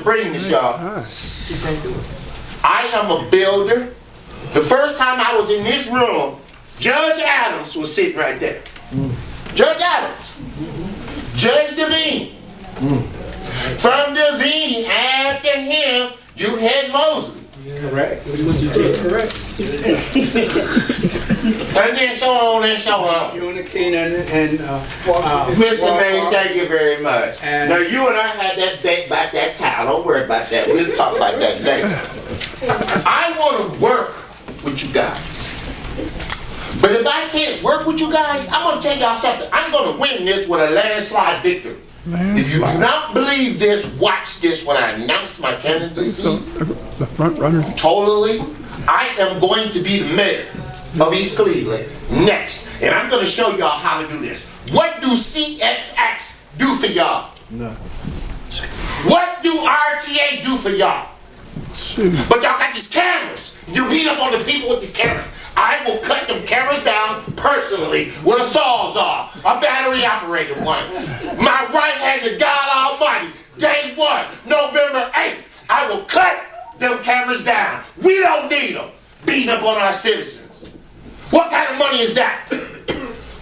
bring this, y'all. I am a builder. The first time I was in this room, Judge Adams was sitting right there. Judge Adams. Judge Devine. From Devine, after him, you had Mosley. Correct. Correct. And then so on and so on. Mr. Mays, thank you very much. Now you and I had that debate about that towel. Don't worry about that. We'll talk about that later. I want to work with you guys. But if I can't work with you guys, I'm going to tell y'all something. I'm going to win this with a landslide victory. If you do not believe this, watch this when I announce my candidacy. The front runners. Totally, I am going to be the mayor of East Cleveland next. And I'm going to show y'all how to do this. What do CXX do for y'all? No. What do RTA do for y'all? But y'all got these cameras. You beat up on the people with these cameras. I will cut them cameras down personally with a Sawzall, a battery operated one. My right hand to God Almighty, day 1, November 8th, I will cut them cameras down. We don't need them beating up on our citizens. What kind of money is that?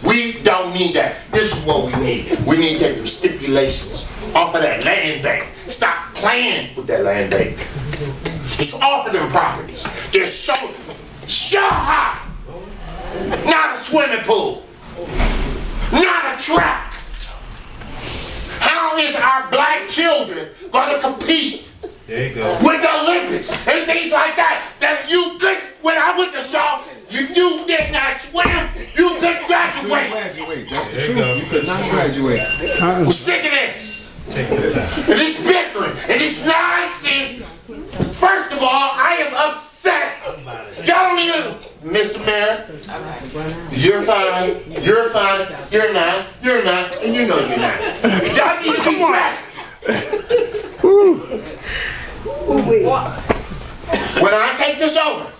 We don't need that. This is what we need. We need to take the stipulations off of that land bank. Stop playing with that land bank. Just offer them properties. They're so high. Not a swimming pool. Not a track. How is our black children going to compete with the Olympics and things like that? That you could, when I went to Shaw, if you did not swim, you could graduate. That's the truth. You could not graduate. I'm sick of this. And this bickering and this nonsense. First of all, I am upset. Y'all don't even, Mr. Mayor, you're fine, you're fine, you're not, and you know you're not. Y'all need to be dressed. When I take this over,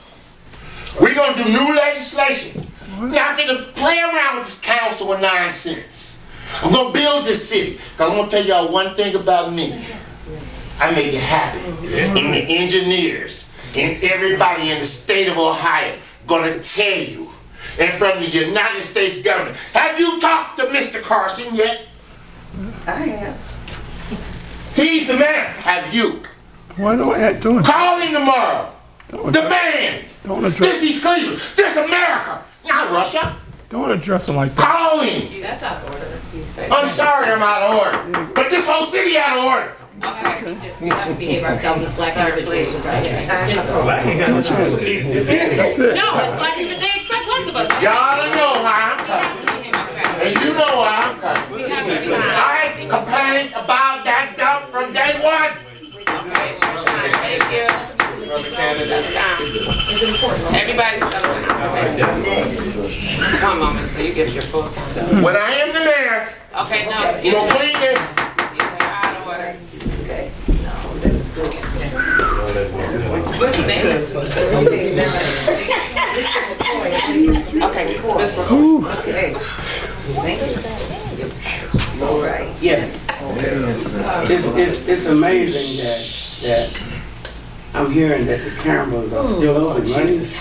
we're going to do new legislation. Now, I'm going to play around with this council of nonsense. I'm going to build this city. Because I'm going to tell y'all one thing about me. I make it happen. And the engineers and everybody in the state of Ohio going to tell you. And from the United States government. Have you talked to Mr. Carson yet? I have. He's the mayor. Have you? Why don't I do it? Call him tomorrow. Demand. This is Cleveland. This America. Not Russia. Don't address him like that. Call him. That's out of order. I'm sorry I'm out of order. But this whole city out of order. Okay. We have to behave ourselves as black individuals right here. Black No, it's black people. They expect less of us. Y'all know how I'm coming. And you know why I'm coming. I complained about that dump from day 1. Thank you. It's important. Everybody's coming. Next. One moment, so you get your full time. When I am the mayor, okay, no, you will clean this. You're out of order. Okay. No, that was good. Okay, cool. Okay. Thank you. All right. Yes. It's amazing that I'm hearing that the cameras are still open running. It's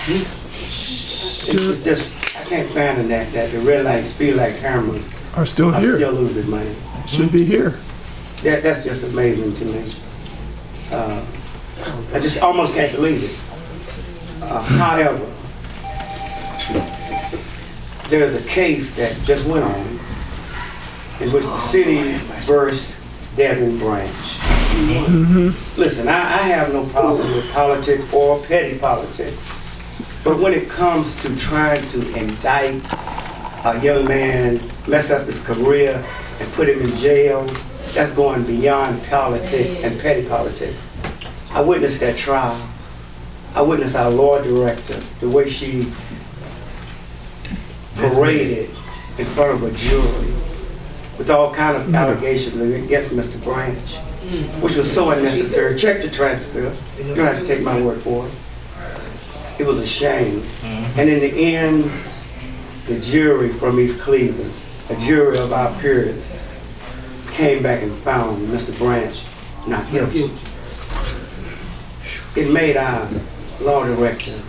just, I can't fathom that the red light, speed light cameras Are still are here. still losing money. Should be here. That's just amazing to me. I just almost can't believe it. However, there's a case that just went on in which the city versed Devin Branch. Listen, I have no problem with politics or petty politics, but when it comes to trying to indict a young man, mess up his career, and put him in jail, that's going beyond politics and petty politics. I witnessed that trial. I witnessed our law director, the way she paraded in front of a jury with all kinds of allegations against Mr. Branch, which was so unnecessary. Check the transcript. You don't have to take my word for it. It was a shame. And in the end, the jury from East Cleveland, a jury of our peers, came back and found Mr. Branch not guilty. it made our law director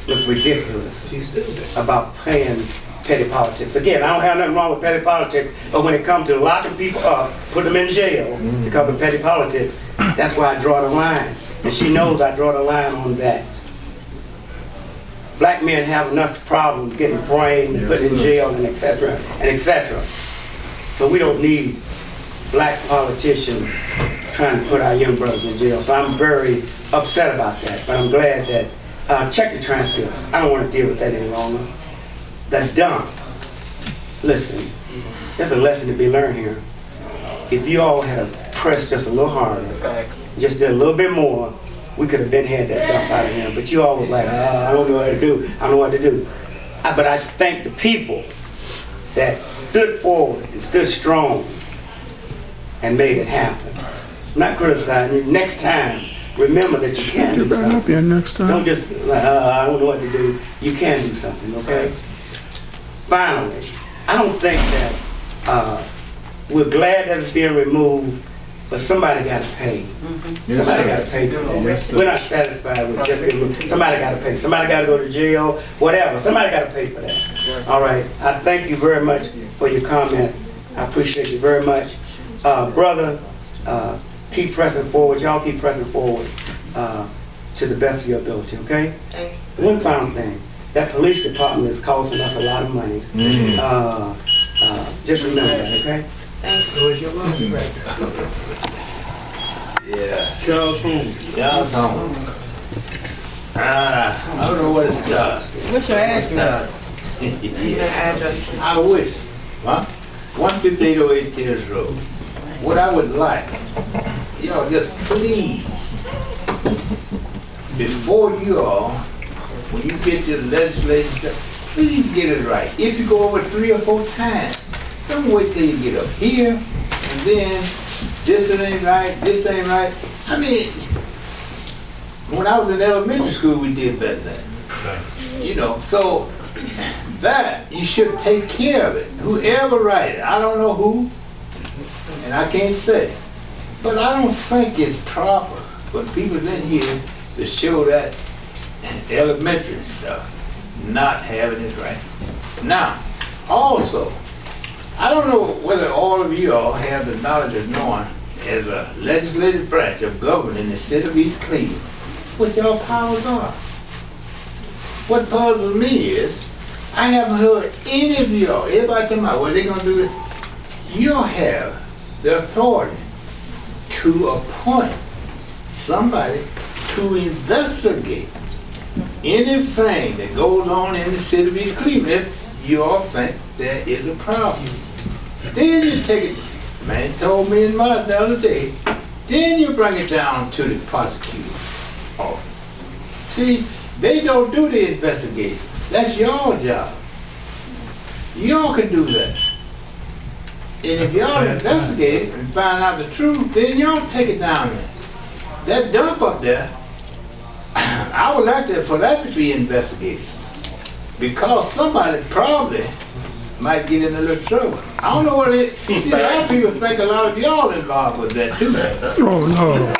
look ridiculous about playing petty politics. Again, I don't have nothing wrong with petty politics, but when it comes to locking people up, put them in jail because of petty politics, that's why I draw the line. And she knows I draw the line on that. Black men have enough problems getting framed, and put in jail, and etc., and etc. So we don't need black politicians trying to put our young brothers in jail. So I'm very upset about that, but I'm glad that, check the transcript. I don't want to deal with that any longer. The dump. Listen, there's a lesson to be learned here. If you all had pressed just a little harder, just did a little bit more, we could have been had that dump out of him. But you all was like, I don't know what to do. I don't know what to do. But I thank the people that stood forward and stood strong and made it happen. I'm not criticizing you. Next time, remember that you can do Back up something. here next time. Don't just like, I don't know what to do. You can do something, okay? Finally, I don't think that we're glad that it's being removed, but somebody got to pay. Somebody got to pay for that. We're not satisfied with just being removed. Somebody got to pay. Somebody got to go to jail, whatever. Somebody got to pay for that. All right. I thank you very much for your comments. I appreciate you very much. Brother, keep pressing forward. Y'all keep pressing forward to the best of your ability, okay? One final thing. That police department is costing us a lot of money. Just remember that, okay? Thanks. Yeah. Charles Holmes. Charles Holmes. I don't know what it's got. What's your address? Yes. I wish. Huh? 15808 Tears Road. What I would like, y'all just please, before you all, when you get your legislative stuff, please get it right. If you go over 3 or 4 times, don't wait till you get up here and then this ain't right, this ain't right. I mean, when I was in elementary school, we did better than that. You know, so that you should take care of it. Whoever write it, I don't know who, and I can't say, but I don't think it's proper for people's in here to show that elementary stuff not having it right. Now, also, I don't know whether all of you all have the knowledge of knowing, as a legislative branch of government in the city of East Cleveland, what your powers are. What puzzles me is, I haven't heard any of y'all, everybody talking about what they're going to do. You have the authority to appoint somebody to investigate anything that goes on in the city of East Cleveland if you all think there is a problem. Then you take it, man told me in my the other day, then you bring it down to the prosecutor's office. See, they don't do the investigation. That's your job. Y'all can do that. And if y'all investigate it and find out the truth, then y'all take it down there. That dump up there, I would like for that to be investigated. Because somebody probably might get in a little trouble. I don't know what it is. See, a lot of people think a lot of y'all involved with that too. Oh, no.